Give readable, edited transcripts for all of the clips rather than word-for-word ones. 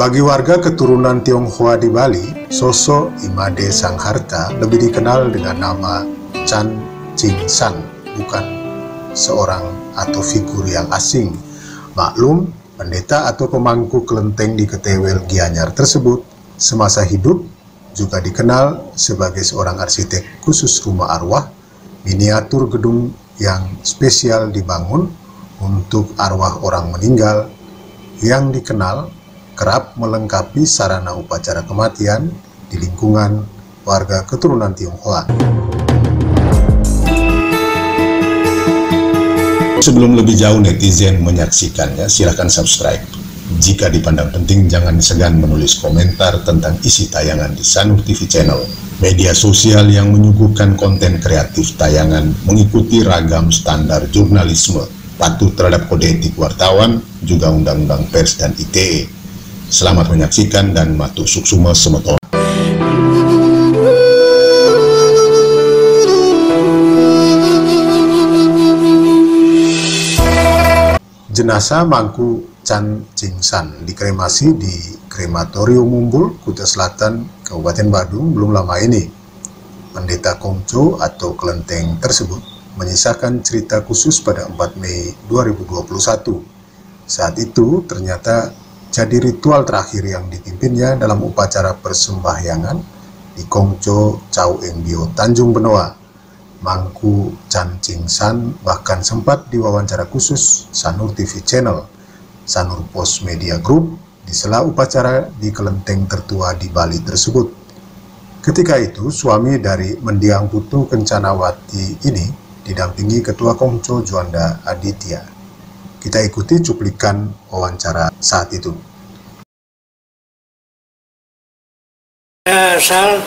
Bagi warga keturunan Tionghoa di Bali, sosok Imade Sangharta lebih dikenal dengan nama Chan Ching San, bukan seorang atau figur yang asing. Maklum, pendeta atau pemangku kelenteng di Ketewel Gianyar tersebut semasa hidup juga dikenal sebagai seorang arsitek khusus rumah arwah, miniatur gedung yang spesial dibangun untuk arwah orang meninggal yang dikenal kerap melengkapi sarana upacara kematian di lingkungan warga keturunan Tionghoa. Sebelum lebih jauh netizen menyaksikannya, silahkan subscribe. Jika dipandang penting, jangan segan menulis komentar tentang isi tayangan di Sanur TV Channel. Media sosial yang menyuguhkan konten kreatif tayangan mengikuti ragam standar jurnalisme, patuh terhadap kode etik wartawan, juga Undang-Undang Pers dan ITE. Selamat menyaksikan dan matur suksuma semeton. Jenazah Mangku Chan Ching San dikremasi di Krematorium Mumbul, Kuta Selatan, Kabupaten Badung belum lama ini. Pendeta Kongco atau kelenteng tersebut menyisakan cerita khusus pada 4 Mei 2021. Saat itu ternyata jadi ritual terakhir yang dipimpinnya dalam upacara persembahyangan di Kongco Chau Eng Bio, Tanjung Benoa. Mangku Chan Ching San bahkan sempat diwawancara khusus Sanur TV Channel, Sanur Pos Media Group di sela upacara di kelenteng tertua di Bali tersebut. Ketika itu, suami dari mendiang Putu Kencanawati ini didampingi Ketua Kongco Juanda Aditya. Kita ikuti cuplikan wawancara saat itu. Asal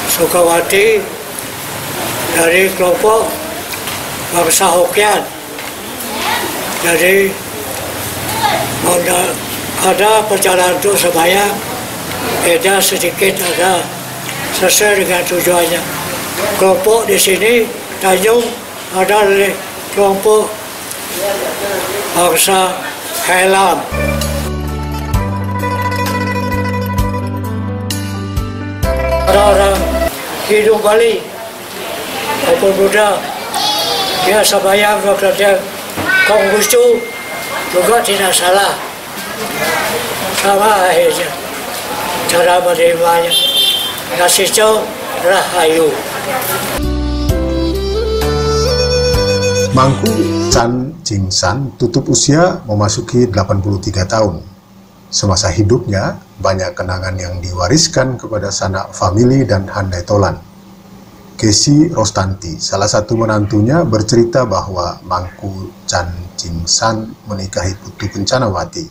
Sukawati dari kelompok bangsa Hokkien. Jadi ada perjalanan untuk sembahyang, beda sedikit ada sesuai dengan tujuannya. Kelompok di sini Tanjung ada dari kelompok bangsa Highland. Orang-orang Hidung Bali maupun Buddha, dia sembahyang dia Konghucu juga tidak salah, sama akhirnya cara menerimanya. Nasicau Rahayu. Mangku Chan Ching San tutup usia memasuki 83 tahun. Semasa hidupnya, banyak kenangan yang diwariskan kepada sanak famili dan handai tolan. Kesi Rostanti, salah satu menantunya, bercerita bahwa Mangku Chan Ching San menikahi Putu Kencanawati.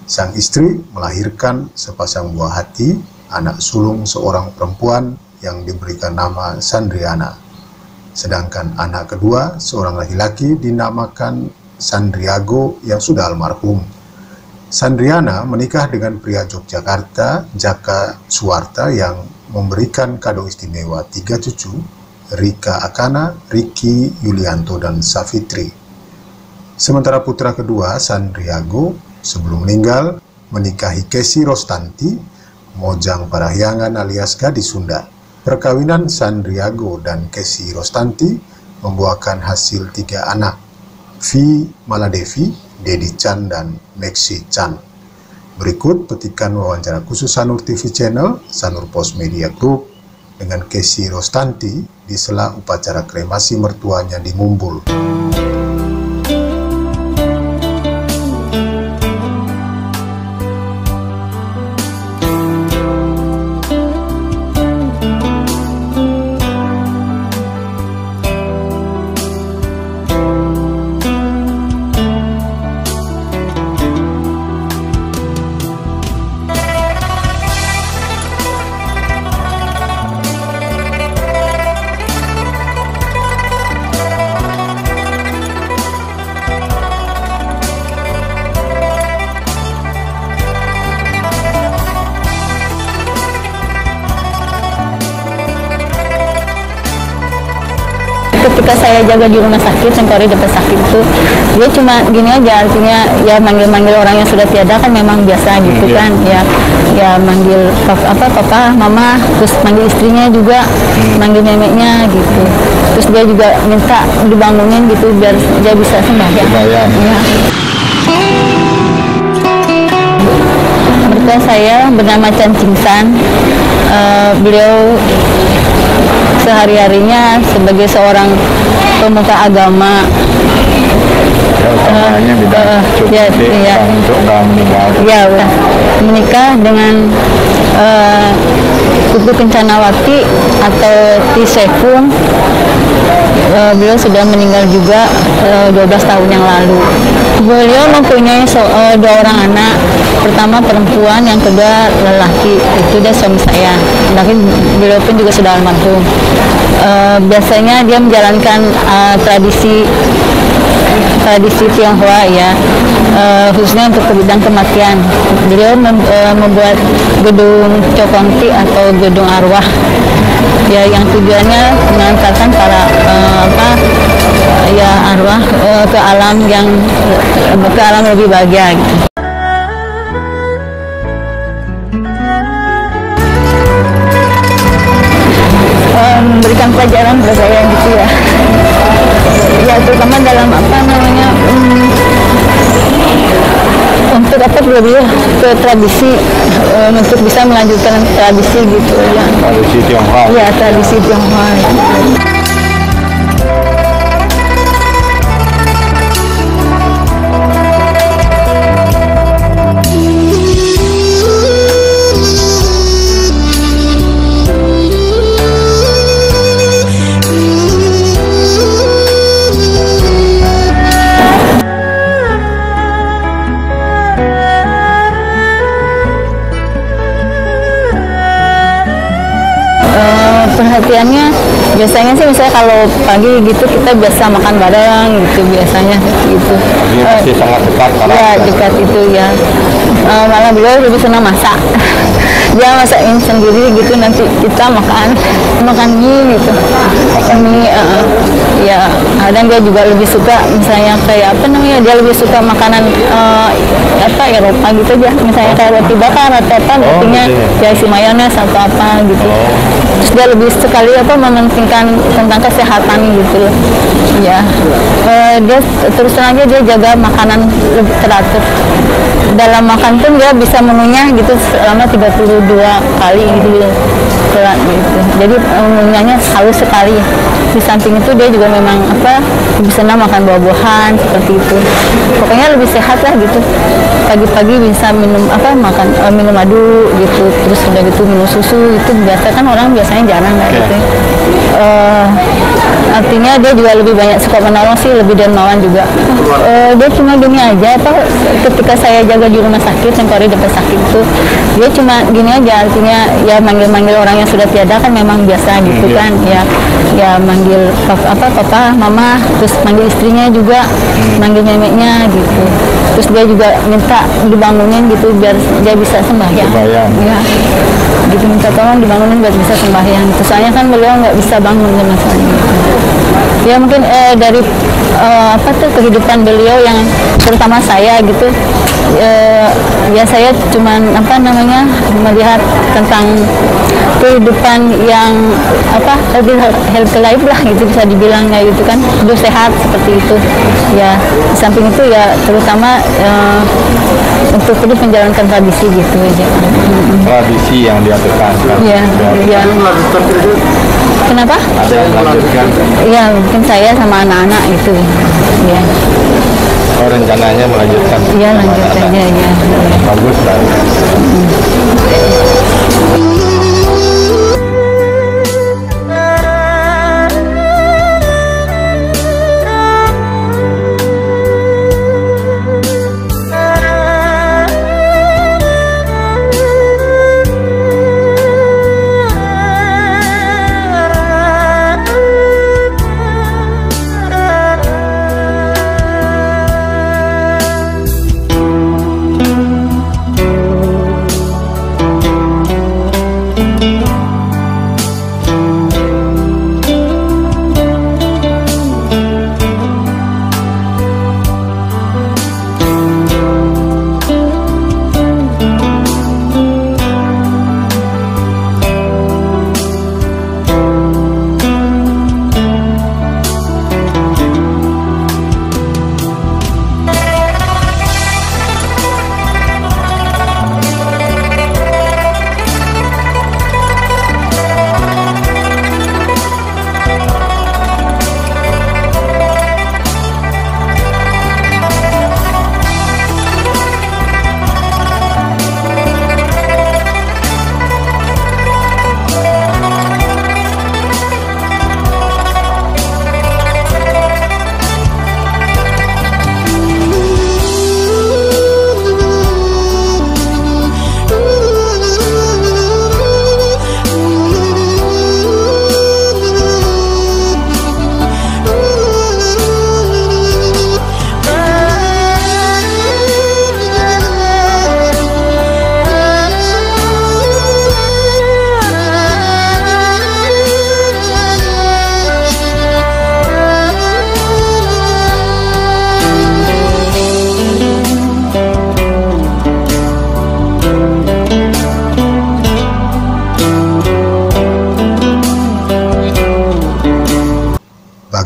Sang istri melahirkan sepasang buah hati, anak sulung seorang perempuan yang diberikan nama Sandriana. Sedangkan anak kedua, seorang laki-laki, dinamakan Sandriago yang sudah almarhum. Sandriana menikah dengan pria Yogyakarta, Jaka Suwarta, yang memberikan kado istimewa 3 cucu, Rika Akana, Riki Yulianto, dan Safitri. Sementara putra kedua, Sandriago, sebelum meninggal menikahi Kesi Rostanti, Mojang Parahyangan alias gadis Sunda. Perkawinan Sandriago dan Kesi Rostanti membuahkan hasil 3 anak, Vi Maladevi, Dedi Chan, dan Meksi Chan. Berikut petikan wawancara khusus Sanur TV Channel, Sanur Pos Media Group dengan Kesi Rostanti di sela upacara kremasi mertuanya di Mumbul. ketika saya jaga di rumah sakit, Sengkori dapat sakit itu, dia cuma gini aja, artinya ya manggil-manggil orang yang sudah tiada kan memang biasa gitu kan, ya manggil papa, mama, terus manggil istrinya juga, manggil neneknya gitu. Terus dia juga minta dibangunin gitu biar dia bisa sembahyang. Ya. Mertua saya bernama Chan Chingsan. Beliau sehari-harinya sebagai seorang pemuka agama. Menikah dengan Tutu Kencanawati atau Ti Sekung. Beliau sudah meninggal juga 12 tahun yang lalu. Beliau mempunyai 2 orang anak. Pertama perempuan, yang kedua lelaki. Itu dia suami saya. Tapi beliau pun juga sudah almarhum. Biasanya dia menjalankan tradisi Tionghoa ya, khususnya untuk bidang kematian. Beliau membuat gedung Cokongti atau gedung arwah ya, yang tujuannya mengantarkan para arwah ke alam lebih bahagia gitu. Memberikan pelajaran kepada saya gitu ya. Ya terutama dalam untuk lebih ke tradisi, untuk bisa melanjutkan tradisi gitu ya. Tradisi Tionghoa. Ya, tradisi Tionghoa. Perhatiannya biasanya sih misalnya kalau pagi gitu kita biasa makan bareng gitu biasanya gitu. Masih sangat dekat ya dekat itu ya. Malah beliau lebih senang masak. Dia masakin sendiri gitu, nanti kita makan mie gitu. Mie ya kadang dia juga lebih suka misalnya kayak dia lebih suka makanan Eropa gitu aja, misalnya kayak roti bakar atau artinya ya isi mayones atau apa gitu. Terus dia lebih sekali mementingkan tentang kesehatan gitu ya. Dia terus terang aja dia jaga makanan lebih teratur. Dalam makan pun dia bisa mengunyah gitu selama 32 kali gitu gitu. Jadi mengunyahnya halus sekali. Di samping itu dia juga memang lebih senang makan buah-buahan seperti itu. Pokoknya lebih sehat lah gitu. Pagi-pagi bisa minum minum madu gitu, terus udah gitu minum susu. Itu biasa kan orang biasanya jarang kayak gitu. Artinya dia juga lebih banyak suka menolong sih, lebih dermawan juga. Dia cuma gini aja ketika saya jaga di rumah sakit, Sengkori dapat sakit itu, dia cuma gini aja, artinya ya manggil-manggil orang yang sudah tiada kan memang biasa gitu kan, ya manggil papa, mama, terus manggil istrinya juga, manggil neneknya gitu. Terus dia juga minta dibangunin gitu biar dia bisa sembahyang. Ya, gitu minta tolong dibangunin biar bisa sembahyang. Soalnya kan beliau nggak bisa bangun sama sekali. Ya mungkin dari kehidupan beliau yang terutama saya gitu, ya saya cuman melihat tentang kehidupan yang lebih healthy life lah gitu, bisa dibilang kayak gitu kan, hidup sehat seperti itu ya. Di samping itu ya terutama untuk terus menjalankan tradisi gitu aja. Tradisi yang diaturkan kan? Iya. Kenapa? Ada yang melanjutkan? Iya, mungkin saya sama anak-anak itu ya. Oh, rencananya melanjutkan? Iya, lanjutannya ya. Bagus lah.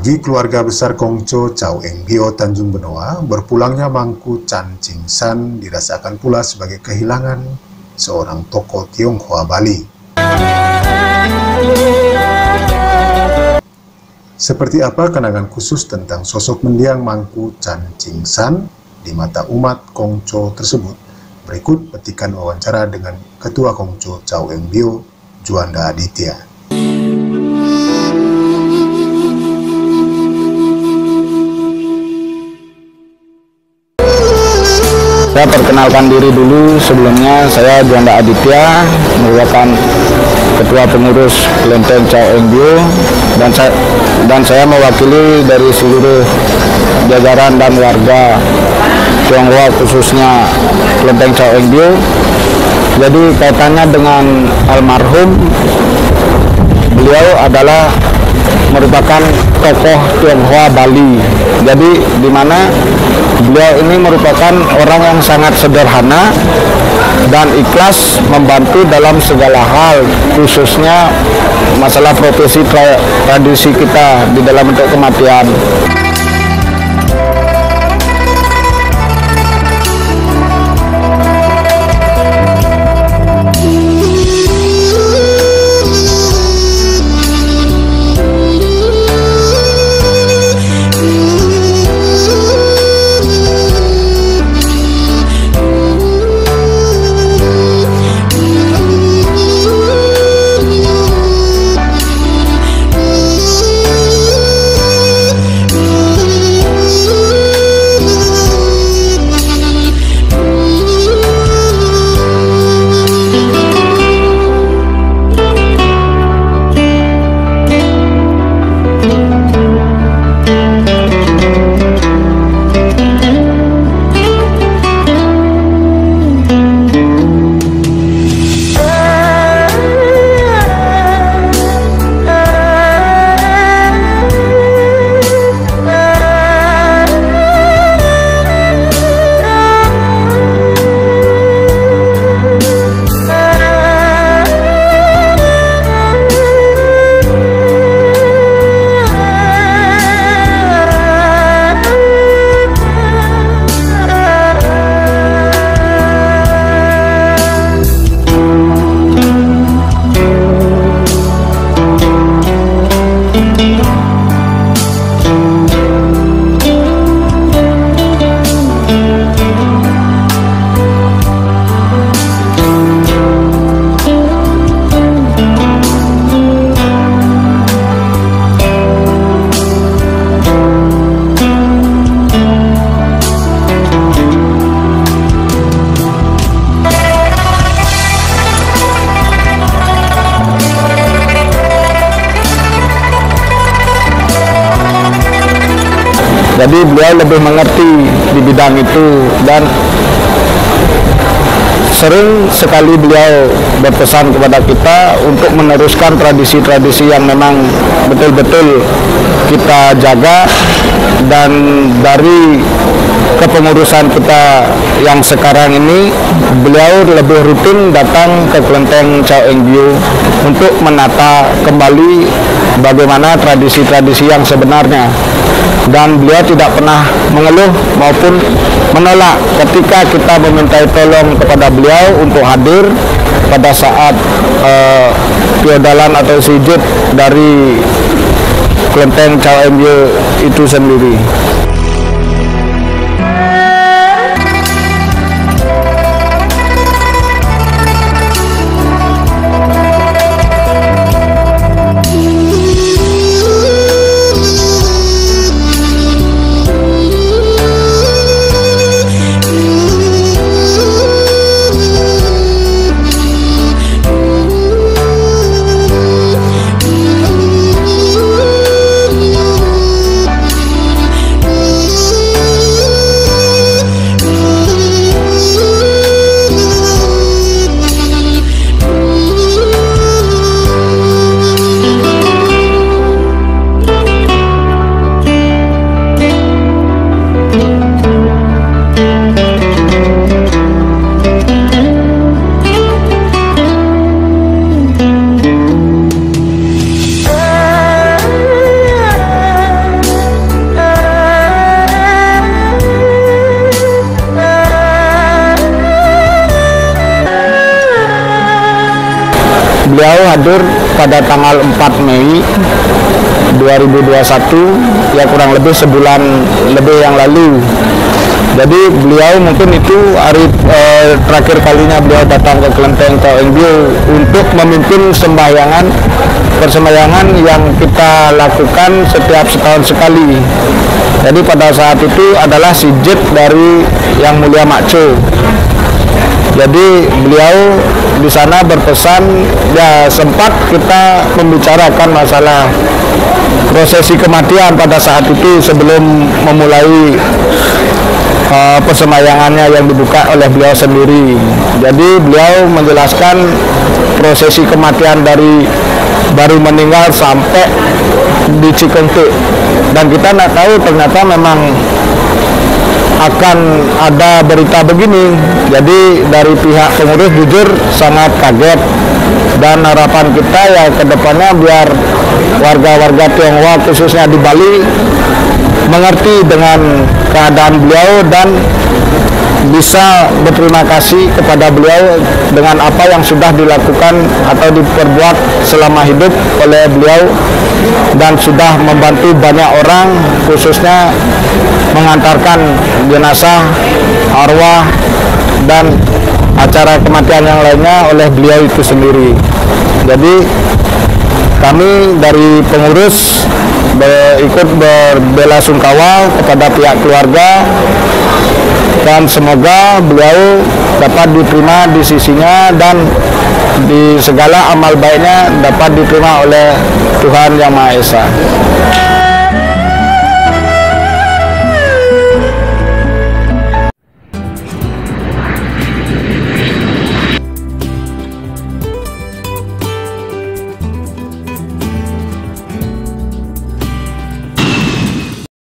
Bagi keluarga besar Kongco Chow Eng Bio Tanjung Benoa, berpulangnya Mangku Chan Ching San dirasakan pula sebagai kehilangan seorang tokoh Tionghoa Bali. Seperti apa kenangan khusus tentang sosok mendiang Mangku Chan Ching San di mata umat Kongco tersebut? Berikut petikan wawancara dengan Ketua Kongco Chow Eng Bio, Juanda Aditya. Saya perkenalkan diri dulu, sebelumnya saya Juanda Aditya, merupakan Ketua Pengurus Kelenteng Chow Eng Bio, dan saya mewakili dari seluruh jajaran dan warga Tionghoa khususnya Kelenteng Chow Eng Bio. Jadi kaitannya dengan almarhum, beliau adalah merupakan tokoh Tionghoa Bali. Jadi di mana beliau ini merupakan orang yang sangat sederhana dan ikhlas membantu dalam segala hal, khususnya masalah profesi tradisi kita di dalam bentuk kematian. Jadi beliau lebih mengerti di bidang itu, dan sering sekali beliau berpesan kepada kita untuk meneruskan tradisi-tradisi yang memang betul-betul kita jaga. Dan dari kepengurusan kita yang sekarang ini, beliau lebih rutin datang ke Kelenteng Chow Eng Bio untuk menata kembali bagaimana tradisi-tradisi yang sebenarnya. Dan beliau tidak pernah mengeluh maupun menolak ketika kita memintai tolong kepada beliau untuk hadir pada saat piodalan atau sujud dari Kelenteng Chow Eng Bio itu sendiri. hadir pada tanggal 4 Mei 2021, ya kurang lebih sebulan lebih yang lalu. Jadi beliau mungkin itu hari terakhir kalinya beliau datang ke Kelenteng Cao Eng Biu untuk memimpin persembahyangan yang kita lakukan setiap setahun sekali. Jadi pada saat itu adalah sijit dari Yang Mulia Makco. Jadi beliau di sana berpesan, ya sempat kita membicarakan masalah prosesi kematian pada saat itu sebelum memulai persembahyangannya yang dibuka oleh beliau sendiri. Jadi beliau menjelaskan prosesi kematian dari baru meninggal sampai di Cikengkek, dan kita tidak tahu ternyata memang akan ada berita begini. Jadi dari pihak pengurus jujur sangat kaget, dan harapan kita ya ke depannya biar warga-warga Tionghoa khususnya di Bali mengerti dengan keadaan beliau dan bisa berterima kasih kepada beliau dengan apa yang sudah dilakukan atau diperbuat selama hidup oleh beliau, dan sudah membantu banyak orang, khususnya mengantarkan jenazah, arwah, dan acara kematian yang lainnya oleh beliau itu sendiri. Jadi kami dari pengurus ikut berbelasungkawa kepada pihak keluarga, dan semoga beliau dapat diterima di sisinya dan di segala amal baiknya dapat diterima oleh Tuhan Yang Maha Esa.